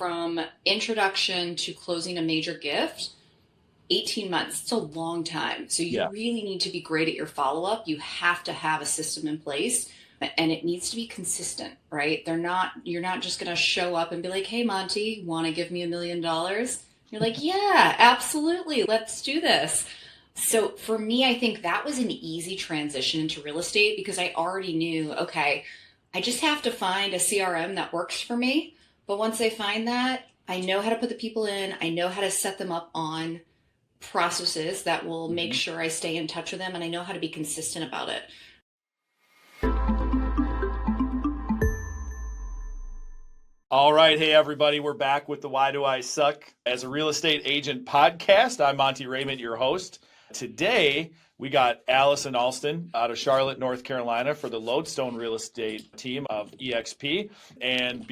from introduction to closing a major gift, 18 months, it's a long time. So you really need to be great at your follow-up. You have to have a system in place and it needs to be consistent, right? You're not just going to show up and be like, hey, Monty, want to give me $1 million? You're like, yeah, absolutely. Let's do this. So for me, I think that was an easy transition into real estate because I already knew, okay, I just have to find a CRM that works for me. But once I find that, I know how to put the people in. I know how to set them up on processes that will make sure I stay in touch with them, and I know how to be consistent about it. All right. Hey, everybody. We're back with the Why Do I Suck as a Real Estate Agent podcast. I'm Monte Reyment, your host. Today, we got Alison Alston out of Charlotte, North Carolina for the Lodestone Real Estate Team of EXP. And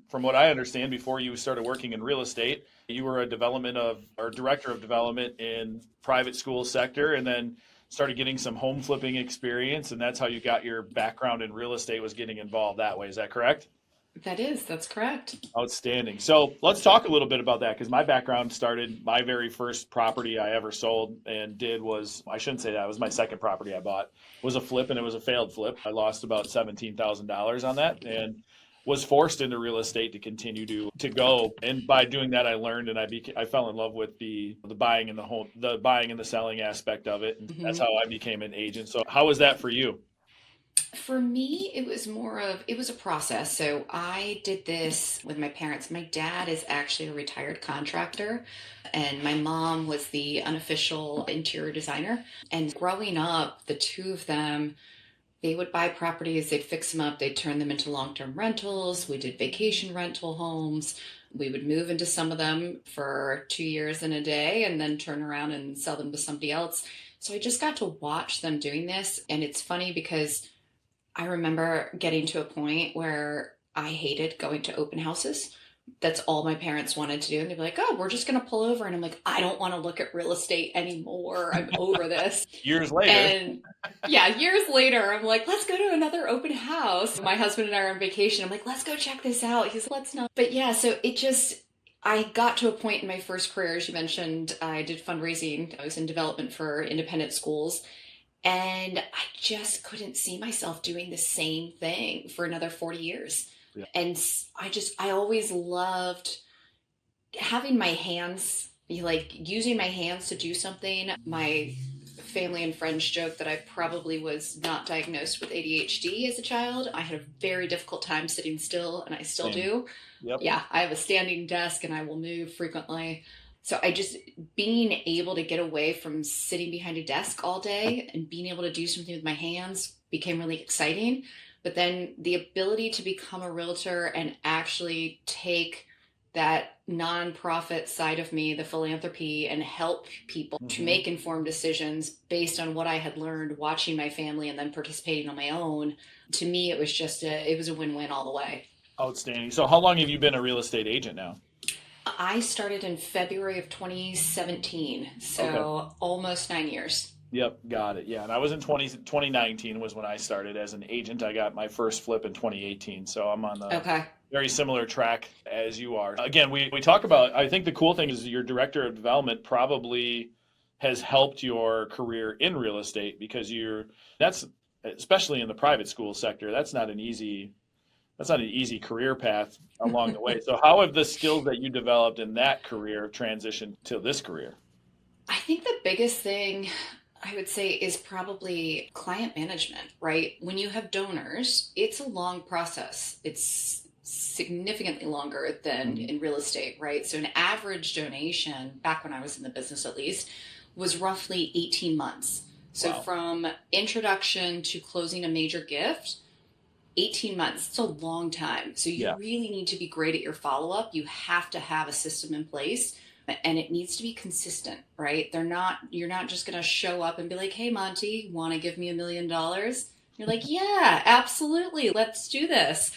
from what I understand, before you started working in real estate, you were a director of development in private school sector, and then started getting some home flipping experience. And that's how you got your background in real estate, was getting involved that way. Is that correct? That's correct. Outstanding. So let's talk a little bit about that, because my background started, my very first property I ever sold and did was, I shouldn't say that, it was my second property I bought, was a flip, and it was a failed flip. I lost about $17,000 on that and was forced into real estate to continue to go. And by doing that, I learned, and I fell in love with the buying and the buying and the selling aspect of it. And that's how I became an agent. So how was that for you? For me, it was a process. So I did this with my parents. My dad is actually a retired contractor, and my mom was the unofficial interior designer. And growing up, the two of them, they would buy properties, they'd fix them up, they'd turn them into long-term rentals. We did vacation rental homes. We would move into some of them for 2 years and a day and then turn around and sell them to somebody else. So I just got to watch them doing this. And it's funny because I remember getting to a point where I hated going to open houses. That's all my parents wanted to do. And they'd be like, oh, we're just going to pull over. And I'm like, I don't want to look at real estate anymore. I'm over this. Years later. And years later, I'm like, let's go to another open house. My husband and I are on vacation. I'm like, let's go check this out. He's like, let's not. But yeah, so I got to a point in my first career, as you mentioned, I did fundraising. I was in development for independent schools. And I just couldn't see myself doing the same thing for another 40 years. Yeah. And I always loved having my hands, using my hands to do something. My family and friends joke that I probably was not diagnosed with ADHD as a child. I had a very difficult time sitting still, and I still do. Yep. Yeah, I have a standing desk and I will move frequently. So being able to get away from sitting behind a desk all day and being able to do something with my hands became really exciting. But then the ability to become a realtor and actually take that nonprofit side of me, the philanthropy, and help people to make informed decisions based on what I had learned watching my family and then participating on my own, to me, it was a win-win all the way. Outstanding. So how long have you been a real estate agent now? I started in February of 2017, so almost 9 years. Yep, got it. Yeah, and I was in 2019 was when I started as an agent. I got my first flip in 2018, so I'm on the very similar track as you are. Again, we talk about, I think the cool thing is your director of development probably has helped your career in real estate, because that's, especially in the private school sector, that's not an easy career path along the way. So how have the skills that you developed in that career transitioned to this career? I think the biggest thing I would say is probably client management, right? When you have donors, it's a long process. It's significantly longer than in real estate, right? So an average donation, back when I was in the business at least, was roughly 18 months. So from introduction to closing a major gift, 18 months, it's a long time. So you really need to be great at your follow-up. You have to have a system in place, and it needs to be consistent, right? You're not just going to show up and be like, hey, Monty, want to give me $1 million? You're like, yeah, absolutely. Let's do this.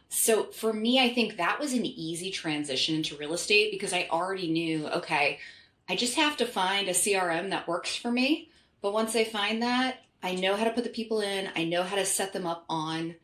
So for me, I think that was an easy transition into real estate because I already knew, okay, I just have to find a CRM that works for me. But once I find that, I know how to put the people in. I know how to set them up on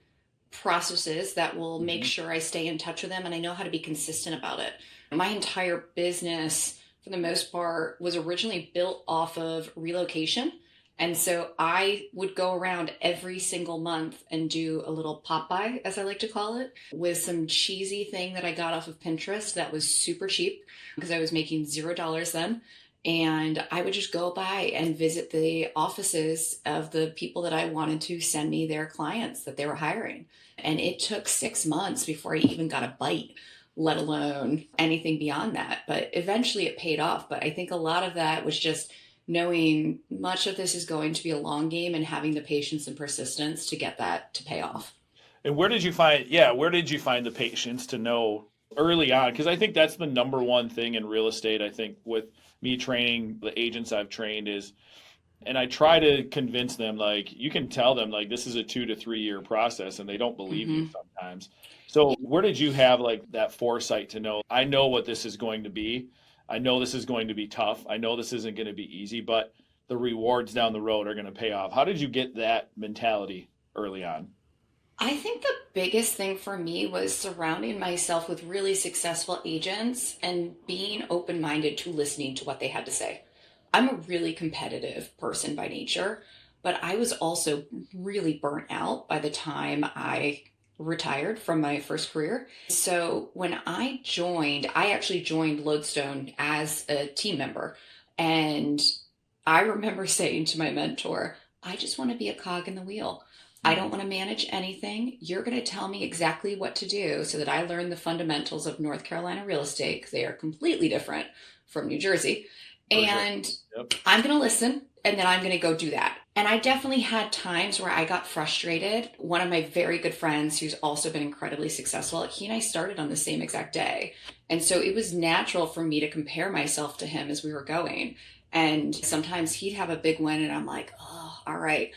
processes that will make sure I stay in touch with them, and I know how to be consistent about it. My entire business, for the most part, was originally built off of relocation. And so I would go around every single month and do a little pop by, as I like to call it, with some cheesy thing that I got off of Pinterest that was super cheap because I was making $0 then. And I would just go by and visit the offices of the people that I wanted to send me their clients that they were hiring. And it took 6 months before I even got a bite, let alone anything beyond that. But eventually it paid off. But I think a lot of that was just knowing much of this is going to be a long game and having the patience and persistence to get that to pay off. And where did you find the patience to know early on? Because I think that's the number one thing in real estate. I think with me training the agents I've trained is, and I try to convince them, like, you can tell them, like, this is a 2 to 3 year process, and they don't believe you sometimes. So where did you have like that foresight to know, I know what this is going to be. I know this is going to be tough. I know this isn't going to be easy, but the rewards down the road are going to pay off. How did you get that mentality early on? I think the biggest thing for me was surrounding myself with really successful agents and being open-minded to listening to what they had to say. I'm a really competitive person by nature, but I was also really burnt out by the time I retired from my first career. So when I actually joined Lodestone as a team member. And I remember saying to my mentor, I just want to be a cog in the wheel. I don't want to manage anything. You're going to tell me exactly what to do so that I learn the fundamentals of North Carolina real estate, because they are completely different from New Jersey. And Yep. I'm going to listen, and then I'm going to go do that. And I definitely had times where I got frustrated. One of my very good friends, who's also been incredibly successful, he and I started on the same exact day. And so it was natural for me to compare myself to him as we were going. And sometimes he'd have a big win, and I'm like, oh, all right.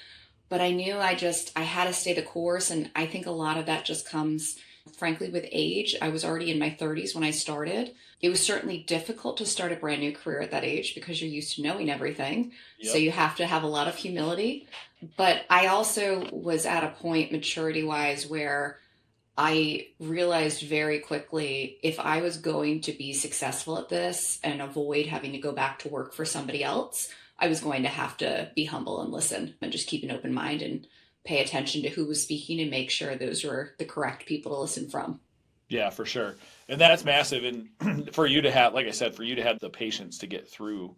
But I knew I had to stay the course. And I think a lot of that just comes, frankly, with age. I was already in my 30s when I started. It was certainly difficult to start a brand new career at that age because you're used to knowing everything. Yep. So you have to have a lot of humility. But I also was at a point maturity-wise where I realized very quickly, if I was going to be successful at this and avoid having to go back to work for somebody else, I was going to have to be humble and listen and just keep an open mind and pay attention to who was speaking and make sure those were the correct people to listen from. Yeah, for sure. And that's massive. And for you to have, like I said, for you to have the patience to get through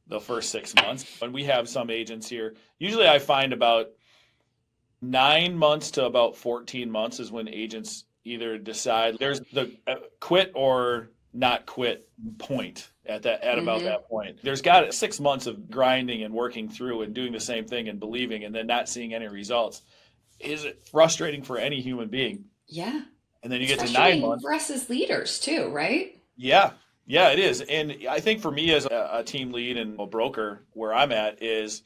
the first 6 months. When we have some agents here, usually I find about 9 months to about 14 months is when agents either decide there's the quit or not quit point at about that point. There's got 6 months of grinding and working through and doing the same thing and believing and then not seeing any results. Is it frustrating for any human being? Yeah. And then you get to 9 months. For us as leaders too, right? Yeah. Yeah, it is. And I think for me as a team lead and a broker, where I'm at is,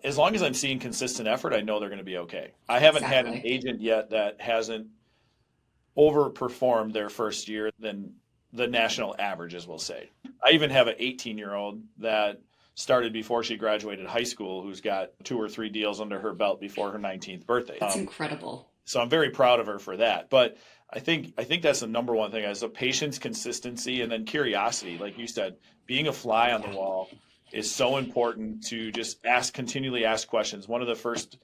as long as I'm seeing consistent effort, I know they're going to be okay. I haven't had an agent yet that hasn't overperformed their first year than the national averages, we'll say. I even have an 18-year-old that started before she graduated high school who's got 2 or 3 deals under her belt before her 19th birthday. That's incredible. So I'm very proud of her for that. But I think that's the number one thing is the patience, consistency, and then curiosity. Like you said, being a fly on the wall is so important to just continually ask questions. One of the first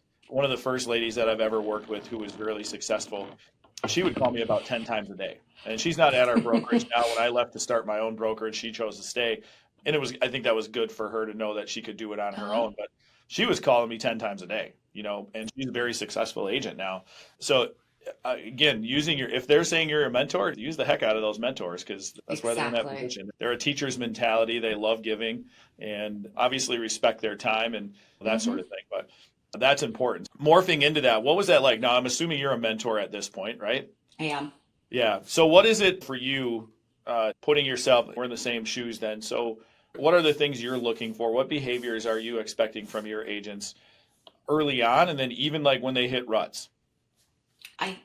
ladies that I've ever worked with who was really successful, she would call me about 10 times a day. And she's not at our brokerage now. When I left to start my own brokerage, she chose to stay. And I think that was good for her to know that she could do it on her own. But she was calling me 10 times a day, and she's a very successful agent now. So again, if they're saying you're a mentor, use the heck out of those mentors, because that's why they're in that position. They're a teacher's mentality. They love giving and obviously respect their time and that sort of thing. But that's important. Morphing into that, what was that like? Now, I'm assuming you're a mentor at this point, right? I am. Yeah. So what is it for you, putting yourself, we're in the same shoes then. So what are the things you're looking for? What behaviors are you expecting from your agents early on, and then even like when they hit ruts?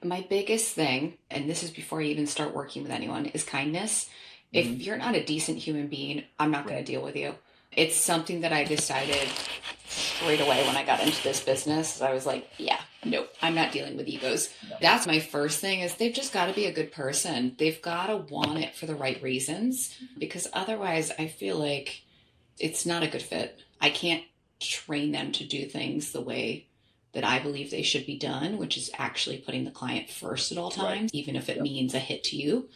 My biggest thing, and this is before I even start working with anyone, is kindness. If you're not a decent human being, I'm not going to deal with you. It's something that I decided straight away when I got into this business. I was like, yeah, Nope, I'm not dealing with egos. No. That's my first thing is they've just got to be a good person. They've got to want it for the right reasons, because otherwise I feel like it's not a good fit. I can't train them to do things the way that I believe they should be done, which is actually putting the client first at all times, Right. even if it means a hit to you.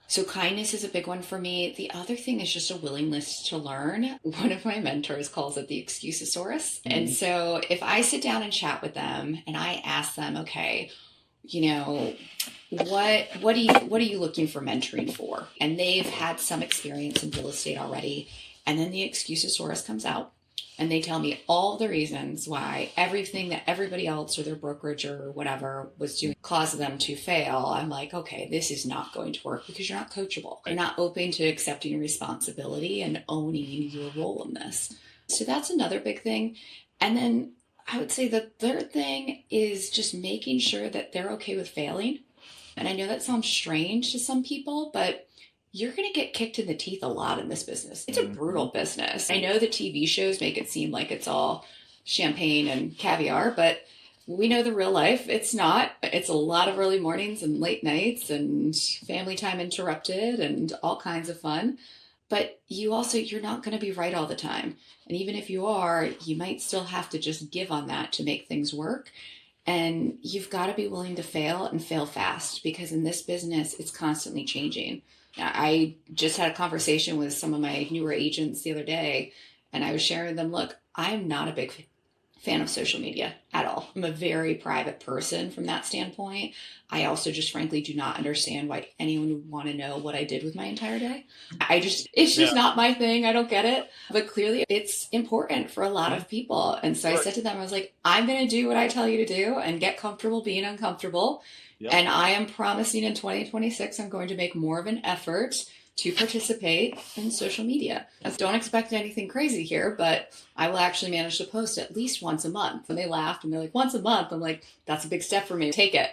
So kindness is a big one for me. The other thing is just a willingness to learn. One of my mentors calls it the excusosaurus. Mm-hmm. And so if I sit down and chat with them and I ask them, okay, you know, what are you looking for mentoring for? And they've had some experience in real estate already. And then the excusosaurus comes out. And they tell me all the reasons why everything that everybody else or their brokerage or whatever was doing caused them to fail. I'm like, okay, this is not going to work because you're not coachable. You're not open to accepting responsibility and owning your role in this. So that's another big thing. And then I would say the third thing is just making sure that they're okay with failing. And I know that sounds strange to some people, but you're going to get kicked in the teeth a lot in this business. It's a brutal business. I know the TV shows make it seem like it's all champagne and caviar, but we know the real life. It's not. It's a lot of early mornings and late nights and family time interrupted and all kinds of fun. But you're not going to be right all the time. And even if you are, you might still have to just give on that to make things work. And you've got to be willing to fail and fail fast, because in this business, it's constantly changing. I just had a conversation with some of my newer agents the other day, and I was sharing with them, look, I'm not a big fan of social media at all. I'm a very private person from that standpoint. I also just frankly do not understand why anyone would want to know what I did with my entire day. It's just not my thing. I don't get it. But clearly it's important for a lot of people. And so I said to them, I was like, I'm going to do what I tell you to do and get comfortable being uncomfortable. Yep. And I am promising in 2026, I'm going to make more of an effort to participate in social media. I don't expect anything crazy here, but I will actually manage to post at least once a month. And they laughed and they're like, once a month? I'm like, that's a big step for me. Take it.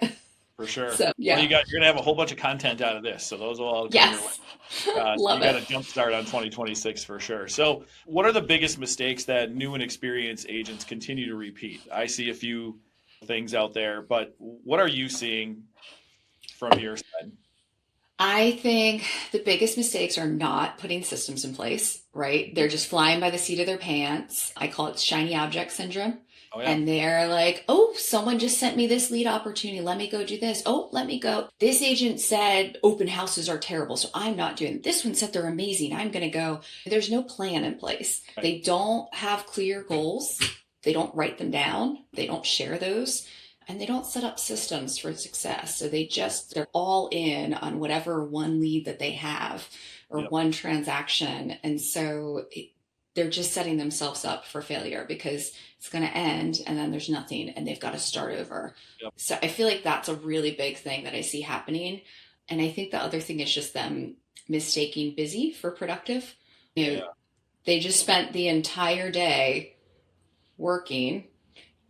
For sure. So, yeah. Well, you're going to have a whole bunch of content out of this. So those will all come yes. your way. Love you got a jump start on 2026 for sure. So what are the biggest mistakes that new and experienced agents continue to repeat? I see a few things out there, but what are you seeing from your side? I think the biggest mistakes are not putting systems in place, right? They're just flying by the seat of their pants. I call it shiny object syndrome. Oh, yeah. And they're like, oh, someone just sent me this lead opportunity. Let me go do this. Oh, let me go. This agent said open houses are terrible, so I'm not doing it. This one said they're amazing. I'm going to go. There's no plan in place. Right. They don't have clear goals. They don't write them down. They don't share those. And they don't set up systems for success. So they're all in on whatever one lead that they have or one transaction. And so they're just setting themselves up for failure because it's going to end and then there's nothing and they've got to start over. Yep. So I feel like that's a really big thing that I see happening. And I think the other thing is just them mistaking busy for productive. They just spent the entire day working.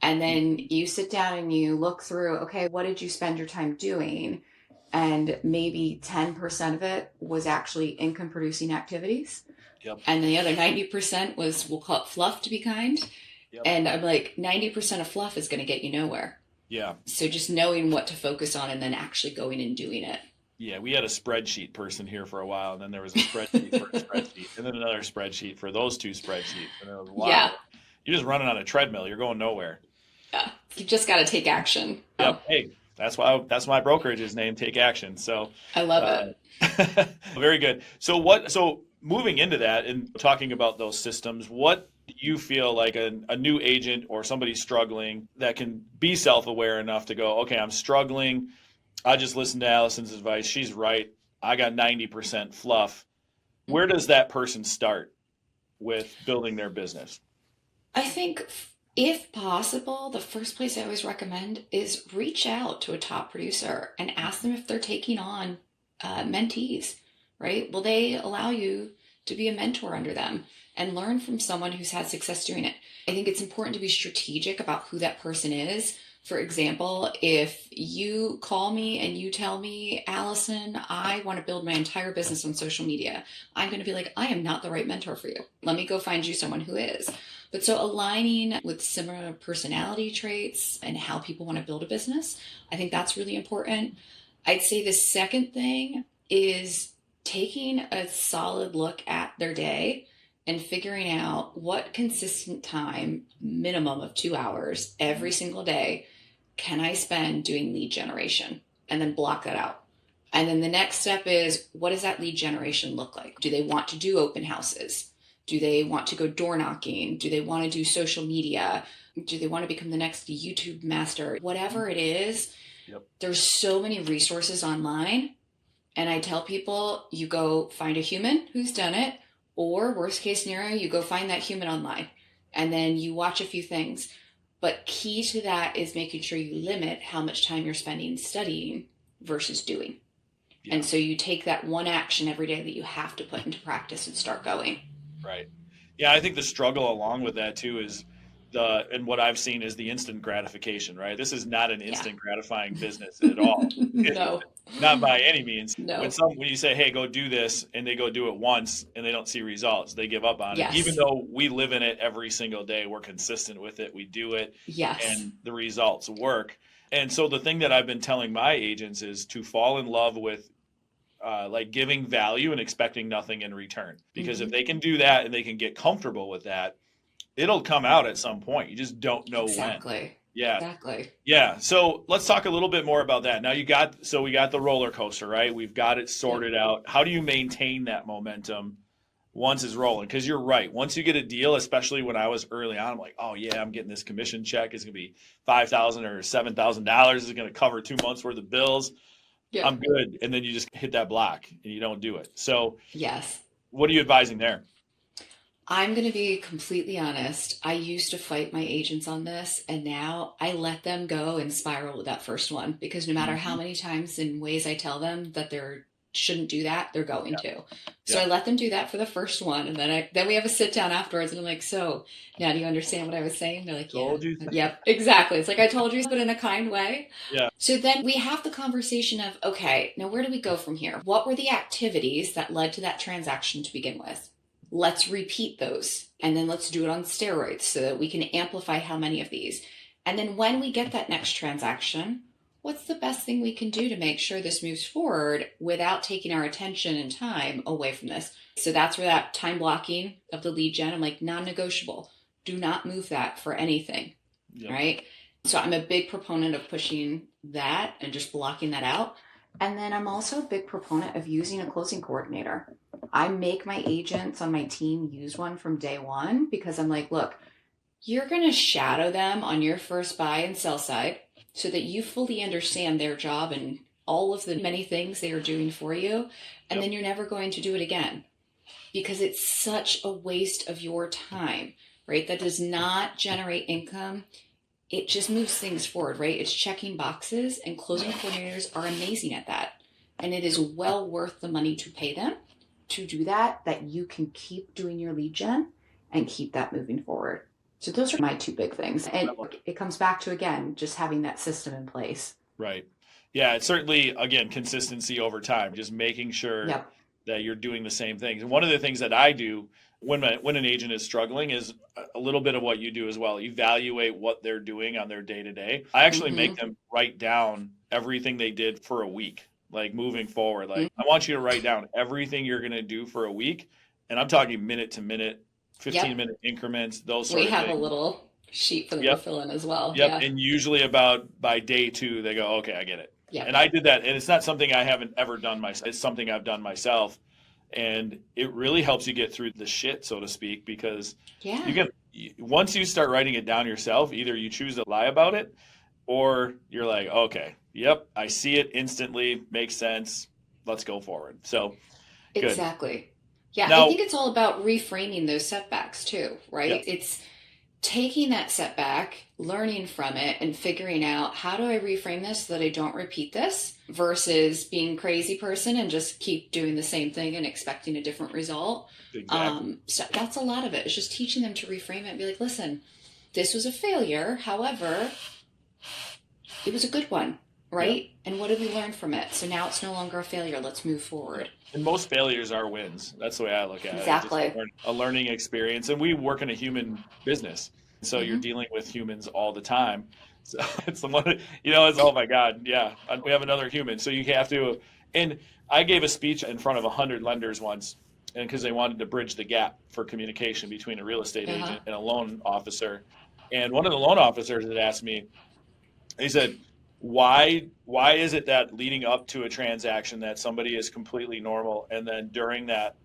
And then you sit down and you look through, okay, what did you spend your time doing? And maybe 10% of it was actually income producing activities. Yep. And the other 90% was, we'll call it fluff to be kind. Yep. And I'm like, 90% of fluff is going to get you nowhere. Yeah. So just knowing what to focus on and then actually going and doing it. Yeah, we had a spreadsheet person here for a while, and then there was a spreadsheet for a spreadsheet, and then another spreadsheet for those two spreadsheets. And it was, wow. Yeah. You're just running on a treadmill. You're going nowhere. Yeah, you just got to take action. Yep. Hey, that's my brokerage's name, Take Action. So I love it. Very good. So moving into that and talking about those systems, what do you feel like a new agent or somebody struggling that can be self-aware enough to go, okay, I'm struggling. I just listened to Allison's advice. She's right. I got 90% fluff. Where does that person start with building their business? I think if possible, the first place I always recommend is reach out to a top producer and ask them if they're taking on mentees, right? Will they allow you to be a mentor under them and learn from someone who's had success doing it? I think it's important to be strategic about who that person is. For example, if you call me and you tell me, Allison, I want to build my entire business on social media, I'm going to be like, I am not the right mentor for you. Let me go find you someone who is. But so aligning with similar personality traits and how people want to build a business, I think that's really important. I'd say the second thing is taking a solid look at their day and figuring out what consistent time, minimum of 2 hours every single day, can I spend doing lead generation, and then block that out. And then the next step is, what does that lead generation look like? Do they want to do open houses? Do they want to go door knocking? Do they want to do social media? Do they want to become the next YouTube master? Whatever it is, There's so many resources online. And I tell people, you go find a human who's done it, or worst case scenario, you go find that human online and then you watch a few things. But key to that is making sure you limit how much time you're spending studying versus doing. Yeah. And so you take that one action every day that you have to put into practice and start going. Right. Yeah, I think the struggle along with that too is and what I've seen is the instant gratification, right? This is not an instant gratifying business at all. No. Not by any means. No. When you say, hey, go do this, and they go do it once and they don't see results, they give up on Yes. it. Even though we live in it every single day, we're consistent with it, we do it, yes. and the results work. And so the thing that I've been telling my agents is to fall in love with like giving value and expecting nothing in return. Because if they can do that and they can get comfortable with that, it'll come out at some point. You just don't know when. Yeah. Exactly. Yeah. So let's talk a little bit more about that. Now we got the roller coaster, right? We've got it sorted out. How do you maintain that momentum once it's rolling? Because you're right. Once you get a deal, especially when I was early on, I'm like, oh yeah, I'm getting this commission check. It's going to be $5,000 or $7,000. It's going to cover 2 months worth of bills. Yeah. I'm good. And then you just hit that block and you don't do it. So yes. What are you advising there? I'm going to be completely honest. I used to fight my agents on this, and now I let them go and spiral with that first one, because no matter how many times and ways I tell them that they shouldn't do that, they're going to. So I let them do that for the first one, and then we have a sit down afterwards, and I'm like, so now do you understand what I was saying? They're like, yeah. Told you. Yep, exactly. It's like I told you, but in a kind way. Yeah. So then we have the conversation of, okay, now where do we go from here? What were the activities that led to that transaction to begin with? Let's repeat those, and then let's do it on steroids so that we can amplify how many of these. And then when we get that next transaction, what's the best thing we can do to make sure this moves forward without taking our attention and time away from this? So that's where that time blocking of the lead gen, I'm like, non-negotiable. Do not move that for anything, right? So I'm a big proponent of pushing that and just blocking that out. And then I'm also a big proponent of using a closing coordinator. I make my agents on my team use one from day one, because I'm like, look, you're going to shadow them on your first buy and sell side so that you fully understand their job and all of the many things they are doing for you. And then you're never going to do it again, because it's such a waste of your time, right? That does not generate income. It just moves things forward, right? It's checking boxes, and closing coordinators are amazing at that. And it is well worth the money to pay them to do that you can keep doing your lead gen and keep that moving forward. So those are my two big things. And it comes back to, again, just having that system in place. Right. Yeah, it's certainly, again, consistency over time, just making sure that you're doing the same things. And one of the things that I do when an agent is struggling is a little bit of what you do as well. Evaluate what they're doing on their day-to-day. I actually make them write down everything they did for a week, like moving forward. Like, I want you to write down everything you're going to do for a week. And I'm talking minute to minute, 15-minute increments, those sort of things. We have a little sheet for them to fill in as well. Yep. Yeah. And usually by day 2, they go, okay, I get it. Yep. And I did that. And it's not something I haven't ever done myself. It's something I've done myself. And it really helps you get through the shit, so to speak, because once you start writing it down yourself, either you choose to lie about it, or you're like, okay, yep, I see it instantly, makes sense, let's go forward. So good. Exactly. Yeah, now, I think it's all about reframing those setbacks too, right? Yep. It's taking that setback, learning from it, and figuring out, how do I reframe this so that I don't repeat this, versus being crazy person and just keep doing the same thing and expecting a different result. Exactly. So that's a lot of it. It's just teaching them to reframe it and be like, listen, this was a failure. However, it was a good one. right? And what did we learn from it? So now it's no longer a failure. Let's move forward. And most failures are wins. That's the way I look at it. It's just Exactly. a learning experience. And we work in a human business. So you're dealing with humans all the time. So it's the one, it's, oh my God, yeah, we have another human. So you have to, and I gave a speech in front of 100 lenders once, and because they wanted to bridge the gap for communication between a real estate agent and a loan officer. And one of the loan officers had asked me, he said, why is it that leading up to a transaction that somebody is completely normal, and then during that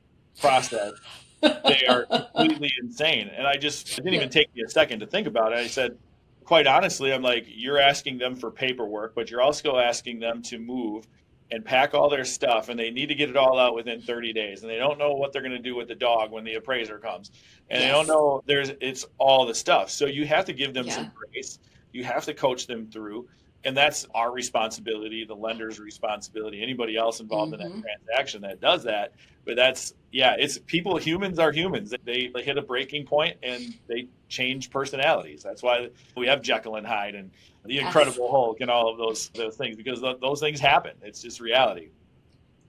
process they are completely insane? And it didn't even take me a second to think about it. I said, quite honestly, I'm like, you're asking them for paperwork, but you're also asking them to move and pack all their stuff, and they need to get it all out within 30 days, and they don't know what they're going to do with the dog when the appraiser comes, and they don't know it's all the stuff. So you have to give them some grace. You have to coach them through. And that's our responsibility, the lender's responsibility, anybody else involved in that transaction that does that. But it's people, humans are humans. They hit a breaking point and they change personalities. That's why we have Jekyll and Hyde and the Incredible Hulk and all of those things, because those things happen. It's just reality.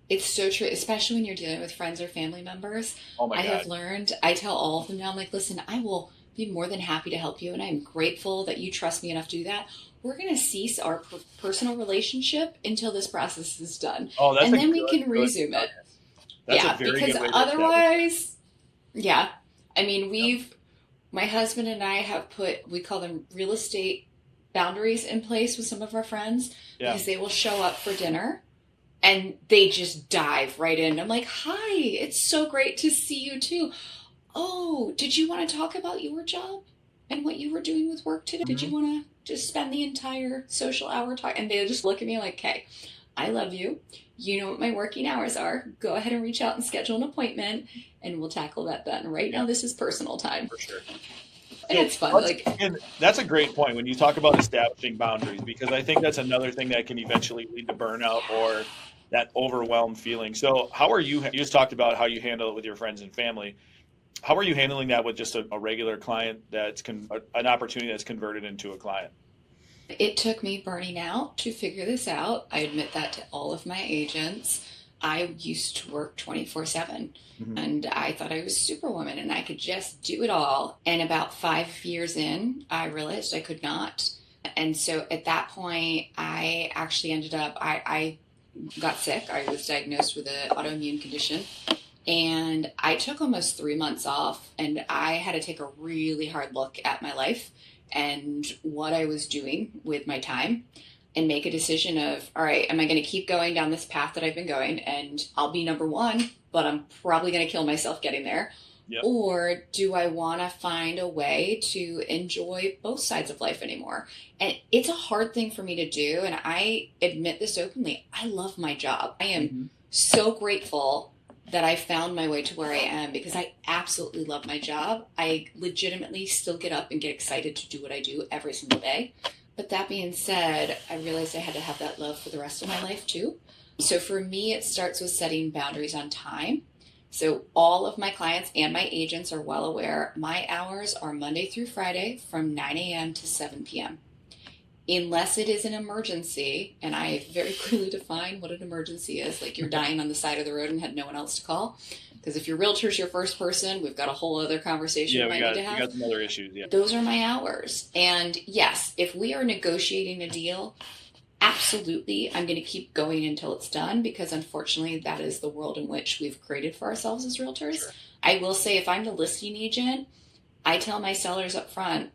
It's so true, especially when you're dealing with friends or family members. Oh my God. I have learned, I tell all of them now, I'm like, listen, I will be more than happy to help you, and I'm grateful that you trust me enough to do that. We're going to cease our personal relationship until this process is done. Oh, that's and then we can resume it. That's a very because good way to otherwise, I mean, my husband and I have we call them real estate boundaries in place with some of our friends, because they will show up for dinner and they just dive right in. I'm like, hi, it's so great to see you too. Oh, did you want to talk about your job and what you were doing with work today? Did you want to just spend the entire social hour talking? And they'll just look at me like, hey, I love you. You know what my working hours are. Go ahead and reach out and schedule an appointment, and we'll tackle that then. Right now, this is personal time. For sure. And it's fun. And that's a great point when you talk about establishing boundaries, because I think that's another thing that can eventually lead to burnout or that overwhelmed feeling. So you just talked about how you handle it with your friends and family. How are you handling that with just a regular client that's an opportunity that's converted into a client? It took me burning out to figure this out. I admit that to all of my agents. I used to work 24/7, and I thought I was Superwoman and I could just do it all. And about 5 years in, I realized I could not. And so at that point, I actually ended up, I got sick. I was diagnosed with an autoimmune condition. And I took almost 3 months off, and I had to take a really hard look at my life and what I was doing with my time, and make a decision of, all right, am I going to keep going down this path that I've been going, and I'll be number one, but I'm probably going to kill myself getting there. Yep. Or do I want to find a way to enjoy both sides of life anymore? And it's a hard thing for me to do. And I admit this openly. I love my job. I am so grateful that I found my way to where I am, because I absolutely love my job. I legitimately still get up and get excited to do what I do every single day. But that being said, I realized I had to have that love for the rest of my life too. So for me, it starts with setting boundaries on time. So all of my clients and my agents are well aware my hours are Monday through Friday from 9 a.m. to 7 p.m. Unless it is an emergency, and I very clearly define what an emergency is, like you're dying on the side of the road and had no one else to call. Because if your realtor's your first person, we've got a whole other conversation we need to have. We got some other issues, Those are my hours. And yes, if we are negotiating a deal, absolutely, I'm going to keep going until it's done, because unfortunately that is the world in which we've created for ourselves as realtors. Sure. I will say, if I'm the listing agent, I tell my sellers up front,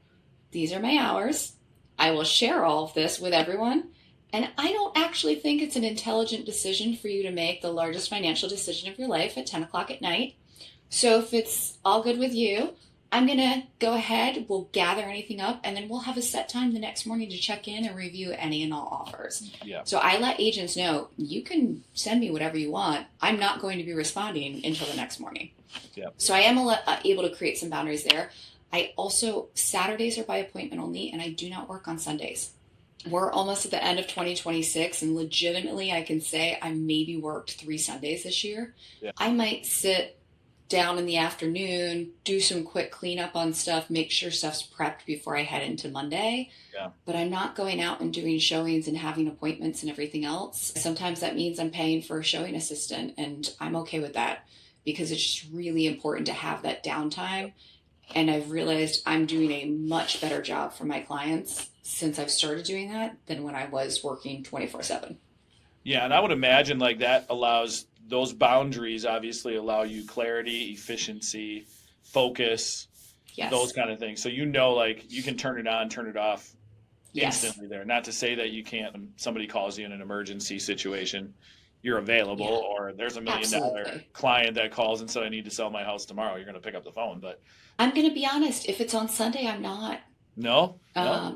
these are my hours. I will share all of this with everyone. And I don't actually think it's an intelligent decision for you to make the largest financial decision of your life at 10 o'clock at night. So if it's all good with you, I'm going to go ahead, we'll gather anything up, and then we'll have a set time the next morning to check in and review any and all offers. Yeah. So I let agents know, you can send me whatever you want. I'm not going to be responding until the next morning. Yeah. So I am able to create some boundaries there. I also, Saturdays are by appointment only, and I do not work on Sundays. We're almost at the end of 2026, and legitimately I can say I maybe worked 3 Sundays this year. Yeah. I might sit down in the afternoon, do some quick cleanup on stuff, make sure stuff's prepped before I head into Monday. Yeah. But I'm not going out and doing showings and having appointments and everything else. Sometimes that means I'm paying for a showing assistant, and I'm okay with that because it's just really important to have that downtime. And I've realized I'm doing a much better job for my clients since I've started doing that than when I was working 24/7. Yeah, and I would imagine like that allows those boundaries obviously allow you clarity, efficiency, focus, Yes. those kind of things. So you know, like you can turn it on, turn it off Yes. instantly there. Not to say that you can't, somebody calls you in an emergency situation, you're available, Yeah. or there's $1 million Absolutely. client that calls and said, I need to sell my house tomorrow. You're going to pick up the phone, but I'm going to be honest. If it's on Sunday, I'm not. no.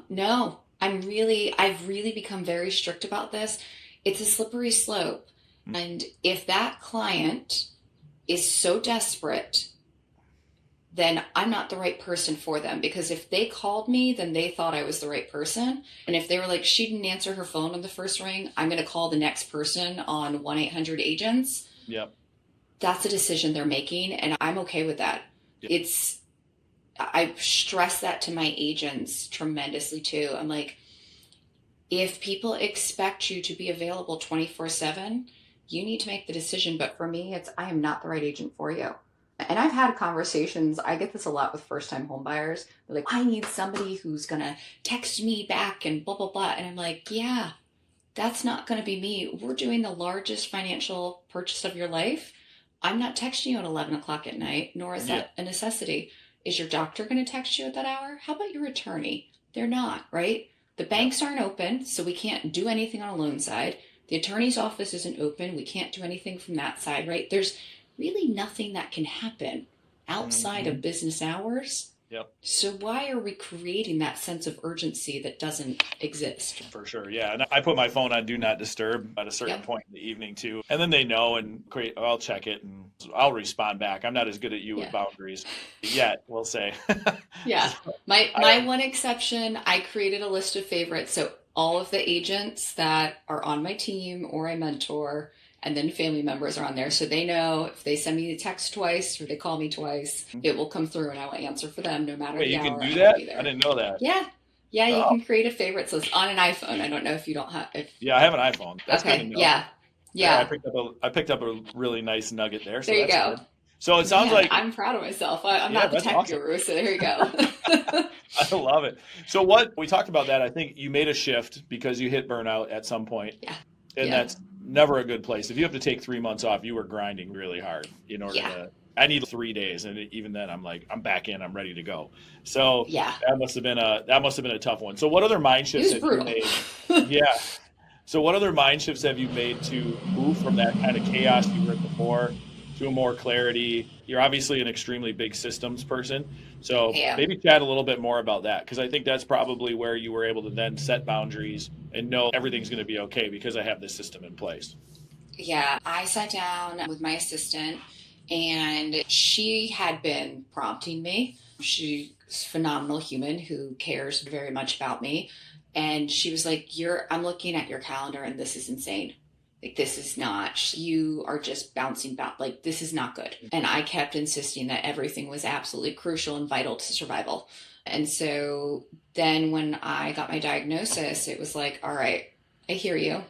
No, I've really become very strict about this. It's a slippery slope. And if that client is so desperate, then I'm not the right person for them. Because if they called me, then they thought I was the right person. And if they were like, she didn't answer her phone on the first ring, I'm going to call the next person on 1-800-AGENTS. Yep. That's a decision they're making. And I'm okay with that. Yep. I stress that to my agents tremendously too. I'm like, if people expect you to be available 24/7, you need to make the decision. But for me, I am not the right agent for you. And I've had conversations, I get this a lot with first-time home buyers. They're like, I need somebody who's going to text me back and blah, blah, blah. And I'm like, yeah, that's not going to be me. We're doing the largest financial purchase of your life. I'm not texting you at 11 o'clock at night, nor is that a necessity. Is your doctor going to text you at that hour? How about your attorney? They're not, right? The banks aren't open, so we can't do anything on a loan side. The attorney's office isn't open. We can't do anything from that side, right? There's really nothing that can happen outside of business hours. Yep. So why are we creating that sense of urgency that doesn't exist? For sure. Yeah. And I put my phone on do not disturb at a certain point in the evening too. And then they know and I'll check it and I'll respond back. I'm not as good at you with boundaries yet, we'll say. Yeah. My one exception, I created a list of favorites. So all of the agents that are on my team or I mentor, and then family members are on there. So they know if they send me a text twice or they call me twice, it will come through and I will answer for them no matter the hour. You can do that? I didn't know that. Yeah. Yeah, you can create a favorites list on an iPhone. I don't know if you don't have. Yeah, I have an iPhone. That's okay. Good to know. Yeah. I picked up a really nice nugget there. So there you go. Good. So it sounds like I'm proud of myself. I'm not the tech guru, so there you go. I love it. So we talked about that. I think you made a shift because you hit burnout at some point. Yeah. And that's never a good place. If you have to take 3 months off, you were grinding really hard in order to. I need 3 days, and even then, I'm like, I'm back in, I'm ready to go. So that must have been a tough one. So what other mind shifts have you made? So what other mind shifts have you made to move from that kind of chaos you were in before to a more clarity? You're obviously an extremely big systems person. So maybe chat a little bit more about that, because I think that's probably where you were able to then set boundaries and know everything's going to be okay because I have this system in place. Yeah, I sat down with my assistant and she had been prompting me. She's a phenomenal human who cares very much about me. And she was like, I'm looking at your calendar and this is insane. Like, this is not, you are just bouncing back. Like, this is not good. And I kept insisting that everything was absolutely crucial and vital to survival. And so then when I got my diagnosis, it was like, all right, I hear you.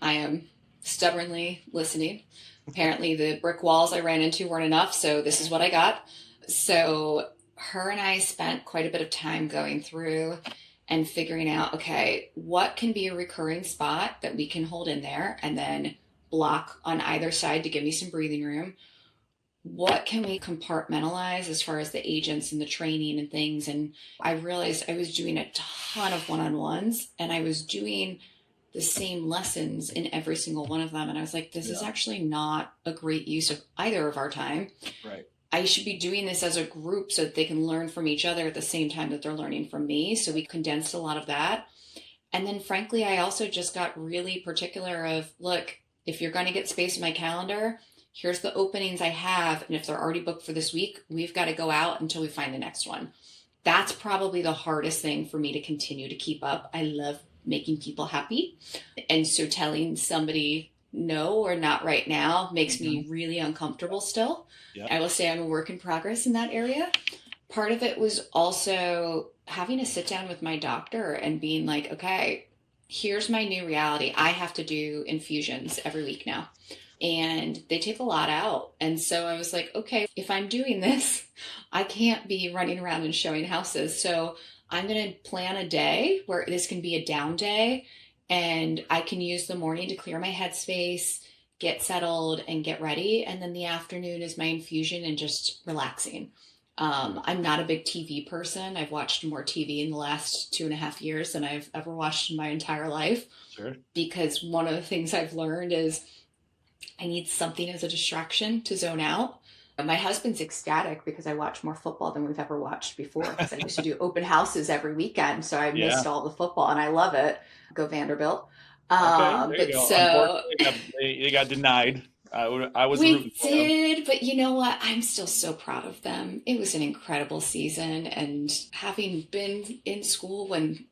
I am stubbornly listening. Apparently the brick walls I ran into weren't enough. So this is what I got. So her and I spent quite a bit of time going through and figuring out, okay, what can be a recurring spot that we can hold in there and then block on either side to give me some breathing room? What can we compartmentalize as far as the agents and the training and things? And I realized I was doing a ton of one-on-ones and I was doing the same lessons in every single one of them. And I was like, this is actually not a great use of either of our time. Right. I should be doing this as a group so that they can learn from each other at the same time that they're learning from me. So we condensed a lot of that. And then frankly, I also just got really particular of, look, if you're going to get space in my calendar, here's the openings I have. And if they're already booked for this week, we've got to go out until we find the next one. That's probably the hardest thing for me to continue to keep up. I love making people happy. And so telling somebody no or not right now makes me really uncomfortable still. Yeah. I will say I'm a work in progress in that area. Part of it was also having to sit down with my doctor and being like, okay, here's my new reality. I have to do infusions every week now, and they take a lot out. And so I was like, okay, if I'm doing this, I can't be running around and showing houses. So I'm going to plan a day where this can be a down day, and I can use the morning to clear my headspace, get settled, and get ready. And then the afternoon is my infusion and just relaxing. I'm not a big TV person. I've watched more TV in the last 2.5 years than I've ever watched in my entire life. Sure. Because one of the things I've learned is I need something as a distraction to zone out. My husband's ecstatic because I watch more football than we've ever watched before. Because I used to do open houses every weekend, so I missed all the football, and I love it. Go Vanderbilt. Okay, there you go. So Unfortunately, they got denied. I was we rooting for them. did, but you know what? I'm still so proud of them. It was an incredible season, and having been in school when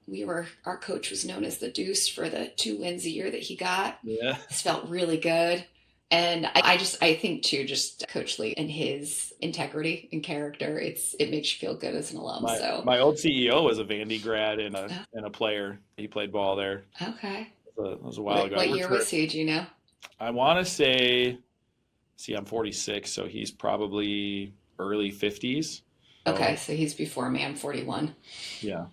our coach was known as the Deuce for the 2 wins a year that he got. Yeah. This felt really good. And I think too, just Coach Lee and his integrity and character, it makes you feel good as an alum. My old CEO was a Vandy grad and a player. He played ball there. Okay. It was a while ago. What year was he? Do you know? I want to say, I'm 46, so he's probably early 50s. Okay, so he's before me. I'm 41. Yeah.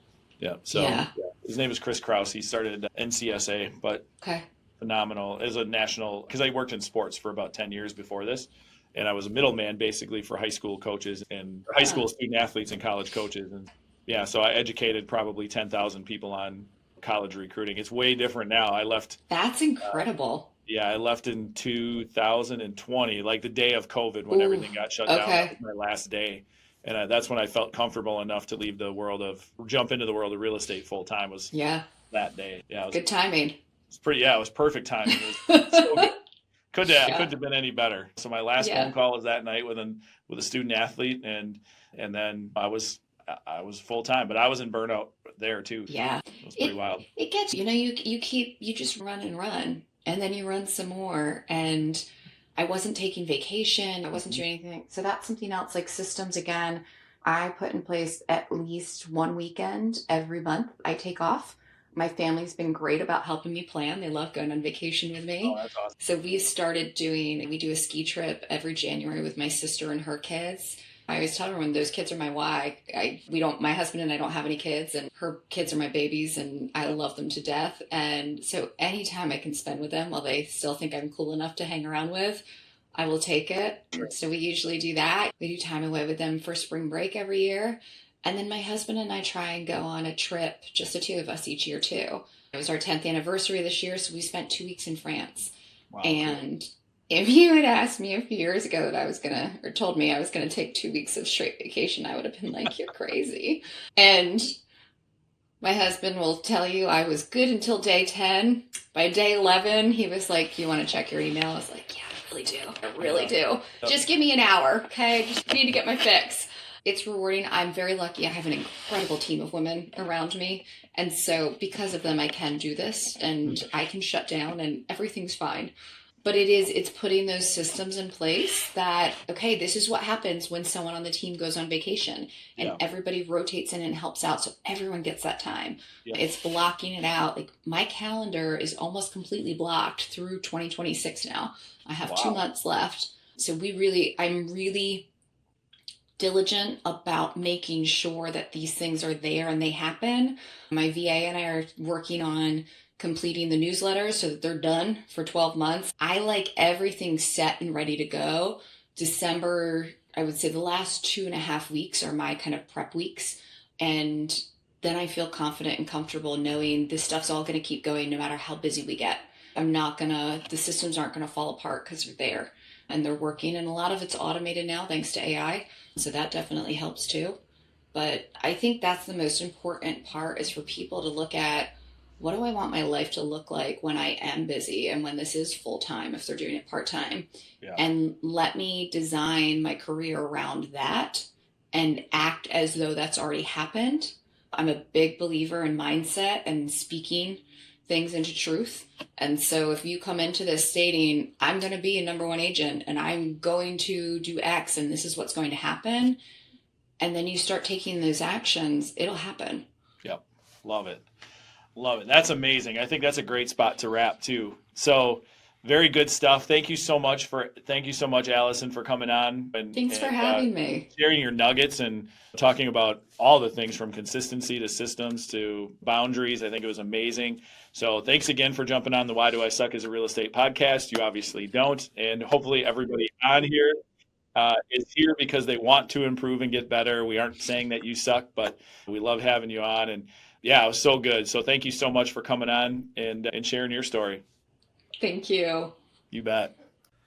So his name is Chris Kraus. He started at NCSA, but phenomenal as a national, because I worked in sports for about 10 years before this, and I was a middleman basically for high school coaches and high school student athletes and college coaches. And so I educated probably 10,000 people on college recruiting. It's way different now. I left. That's incredible. I left in 2020, like the day of COVID when everything got shut down. That was my last day. And that's when I felt comfortable enough to leave jump into the world of real estate full time was that day. Yeah. Good timing. It was perfect timing. It was so good. Couldn't have been any better. So my last phone call was that night with a student athlete, and then I was full time, but I was in burnout there too. Yeah. It was pretty wild. It gets, you just run and run, and then you run some more, and I wasn't taking vacation. I wasn't doing anything. So that's something else, like systems again. I put in place at least one weekend every month I take off. My family's been great about helping me plan. They love going on vacation with me. Oh, that's awesome. So we do a ski trip every January with my sister and her kids. I always tell everyone those kids are my why. My husband and I don't have any kids, and her kids are my babies, and I love them to death. And so anytime I can spend with them while they still think I'm cool enough to hang around with, I will take it. So we usually do that. We do time away with them for spring break every year. And then my husband and I try and go on a trip, just the two of us each year too. It was our 10th anniversary this year, so we spent 2 weeks in France. Wow. And if you had asked me a few years ago that told me I was going to take 2 weeks of straight vacation, I would have been like, you're crazy. And my husband will tell you I was good until day 10. By day 11, he was like, you want to check your email? I was like, yeah, I really do. Just give me an hour, okay? Just need to get my fix. It's rewarding. I'm very lucky. I have an incredible team of women around me. And so because of them, I can do this and I can shut down and everything's fine. But it's putting those systems in place that, okay, this is what happens when someone on the team goes on vacation and everybody rotates in and helps out. So everyone gets that time. Yeah. It's blocking it out. Like my calendar is almost completely blocked through 2026 now. I have 2 months left. So I'm really diligent about making sure that these things are there and they happen. My VA and I are working on completing the newsletters so that they're done for 12 months. I like everything set and ready to go. December, I would say the last 2.5 weeks are my kind of prep weeks. And then I feel confident and comfortable knowing this stuff's all going to keep going no matter how busy we get. The systems aren't going to fall apart because they're there and they're working. And a lot of it's automated now thanks to AI. So that definitely helps too. But I think that's the most important part is for people to look at, what do I want my life to look like when I am busy and when this is full time, if they're doing it part time? Yeah. And let me design my career around that and act as though that's already happened. I'm a big believer in mindset and speaking things into truth. And so if you come into this stating, I'm going to be a number one agent and I'm going to do X and this is what's going to happen, and then you start taking those actions, it'll happen. Yep. Love it. Love it. That's amazing. I think that's a great spot to wrap too. So very good stuff. Thank you so much, Alison, for coming on. Thanks for having me. Sharing your nuggets and talking about all the things from consistency to systems to boundaries. I think it was amazing. So thanks again for jumping on the Why Do I Suck as a Real Estate podcast. You obviously don't. And hopefully everybody on here is here because they want to improve and get better. We aren't saying that you suck, but we love having you on. And yeah, it was so good. So thank you so much for coming on and sharing your story. Thank you. You bet.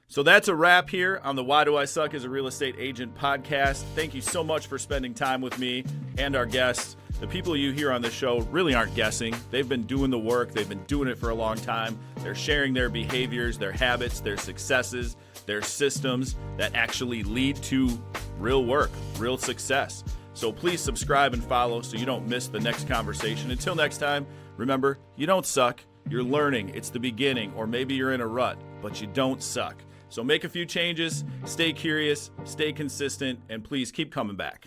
So that's a wrap here on the Why Do I Suck as a Real Estate Agent podcast. Thank you so much for spending time with me and our guests. The people you hear on this show really aren't guessing. They've been doing the work. They've been doing it for a long time. They're sharing their behaviors, their habits, their successes, their systems that actually lead to real work, real success. So please subscribe and follow so you don't miss the next conversation. Until next time, remember, you don't suck. You're learning. It's the beginning, or maybe you're in a rut, but you don't suck. So make a few changes, stay curious, stay consistent, and please keep coming back.